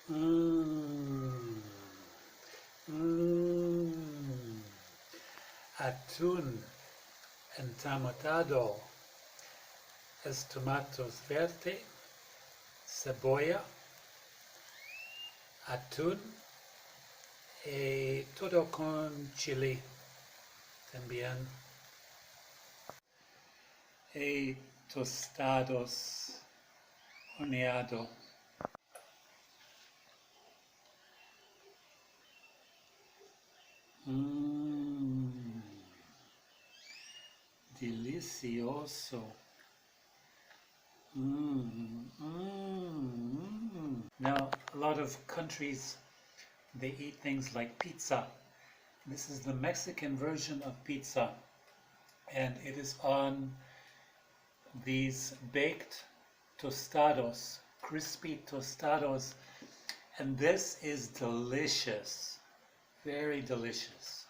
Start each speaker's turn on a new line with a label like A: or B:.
A: Mmm. Mmm. Atun entomatado es tomatos verde, cebolla, atún y todo con chile también. Y tostados horneado. Mmm. Delicioso. Now, a lot of countries, they eat things like pizza. This is the Mexican version of pizza, and it is on these baked tostados, crispy tostados, and this is delicious, very delicious.